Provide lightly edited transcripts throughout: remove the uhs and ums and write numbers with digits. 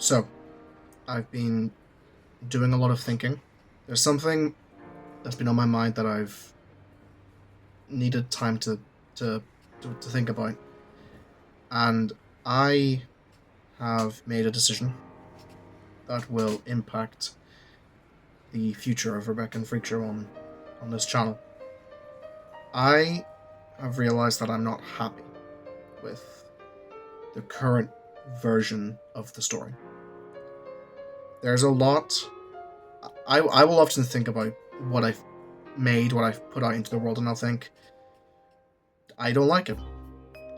So, I've been doing a lot of thinking. There's something that's been on my mind that I've needed time to, to think about. And I have made a decision that will impact the future of Rebecca and Freakshow on this channel. I have realized that I'm not happy with the current version of the story. There's a lot. I will often think about what I've made, what I've put out into the world, and I'll think, I don't like it.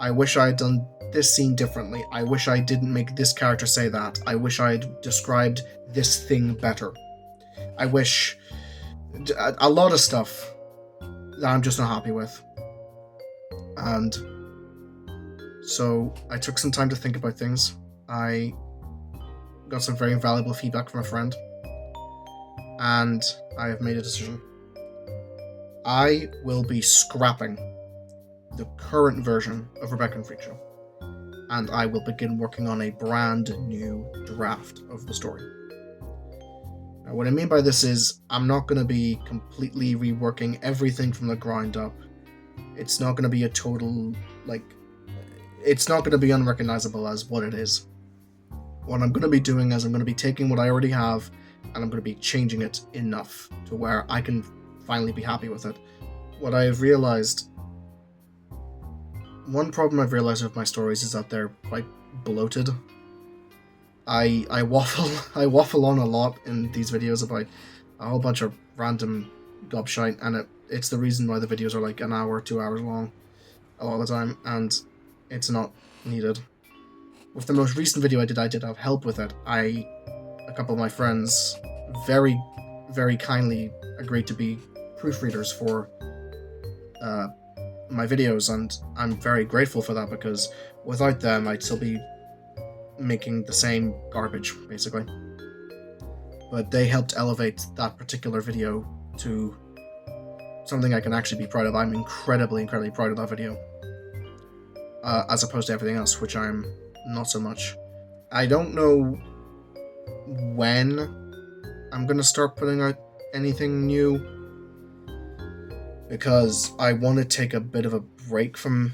I wish I had done this scene differently. I wish I didn't make this character say that. I wish I had described this thing better. I wish a lot of stuff that I'm just not happy with. And so I took some time to think about things. I got some very valuable feedback from a friend, and I have made a decision. I will be scrapping the current version of Rebecca and Freakshow, and I will begin working on a brand new draft of the story. Now, what I mean by this is, I'm not going to be completely reworking everything from the ground up. It's not going to be a total, it's not going to be unrecognizable as what it is. What I'm going to be doing is I'm going to be taking what I already have, and I'm going to be changing it enough to where I can finally be happy with it. What I have realized, one problem I've realized with my stories is that they're quite bloated. I waffle on a lot in these videos about a whole bunch of random gobshite, and it's the reason why the videos are like an hour, 2 hours long a lot of the time, and it's not needed. With the most recent video I did have help with it. A couple of my friends very, very kindly agreed to be proofreaders for my videos, and I'm very grateful for that, because without them I'd still be making the same garbage, basically. But they helped elevate that particular video to something I can actually be proud of. I'm incredibly proud of that video, as opposed to everything else, which I'm not so much. I don't know when I'm going to start putting out anything new, because I want to take a bit of a break from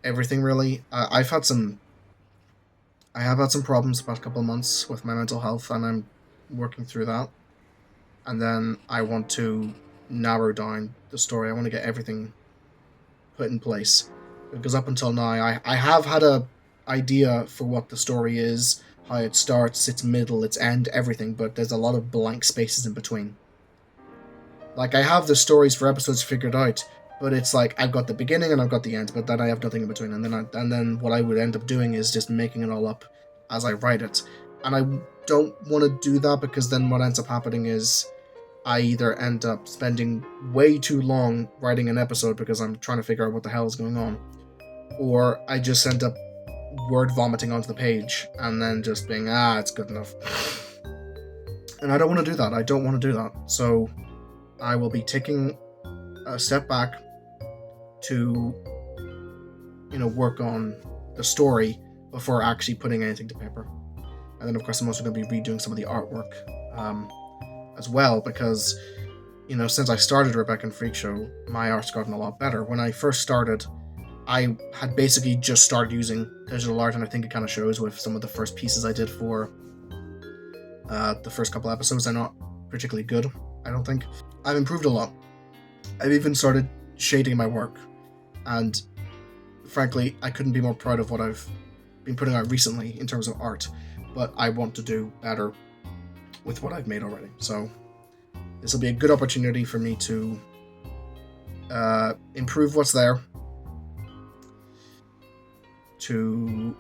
everything, really. I have had some problems the past couple of months with my mental health, and I'm working through that. And then I want to narrow down the story. I want to get everything put in place, because up until now I have had a idea for what the story is, how it starts, its middle, its end, everything, but there's a lot of blank spaces in between. Like, I have the stories for episodes figured out, but it's like I've got the beginning and I've got the end, but then I have nothing in between, and then what I would end up doing is just making it all up as I write it. And I don't want to do that, because then what ends up happening is I either end up spending way too long writing an episode because I'm trying to figure out what the hell is going on, or I just end up word vomiting onto the page and then just being, it's good enough. And I don't want to do that. I don't want to do that. So I will be taking a step back to, work on the story before actually putting anything to paper. And then, of course, I'm also going to be redoing some of the artwork as well, because, since I started Rebecca and Freakshow, my art's gotten a lot better. When I first started, I had basically just started using digital art, and I think it kind of shows with some of the first pieces I did for the first couple episodes. They're not particularly good, I don't think. I've improved a lot. I've even started shading my work, and frankly, I couldn't be more proud of what I've been putting out recently in terms of art, but I want to do better with what I've made already. So this will be a good opportunity for me to improve what's there, to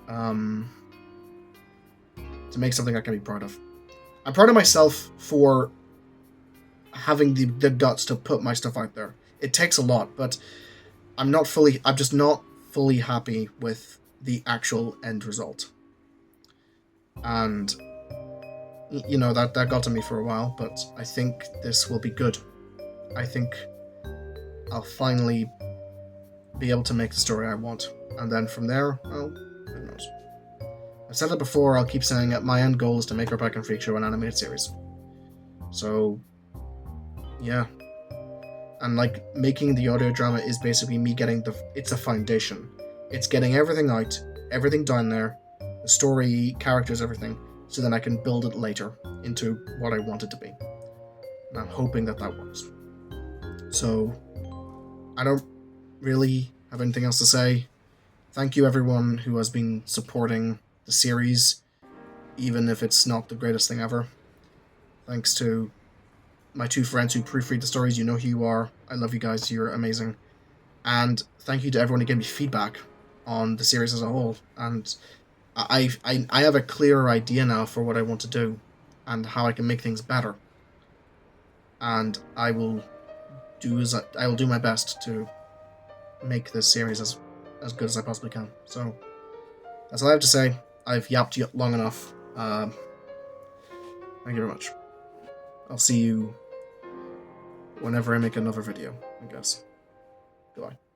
make something I can be proud of. I'm proud of myself for having the guts to put my stuff out there. It takes a lot, but I'm just not fully happy with the actual end result. And that got to me for a while, but I think this will be good. I think I'll finally be able to make the story I want, and then from there, well, who knows. I've said it before, I'll keep saying it, my end goal is to make Rebecca and Freakshow an animated series. So, yeah. And like, making the audio drama is basically me getting it's a foundation. It's getting everything out, everything down there, the story, characters, everything, so then I can build it later into what I want it to be. And I'm hoping that works. So, I don't really have anything else to say. Thank you everyone who has been supporting the series, even if it's not the greatest thing ever. Thanks to my 2 friends who proofread the stories. You know who you are. I love you guys. You're amazing. And thank you to everyone who gave me feedback on the series as a whole. And I have a clearer idea now for what I want to do and how I can make things better. And I will do my best to make this series as good as I possibly can. So that's all I have to say. I've yapped long enough. Thank you very much. I'll see you whenever I make another video, I guess. Goodbye.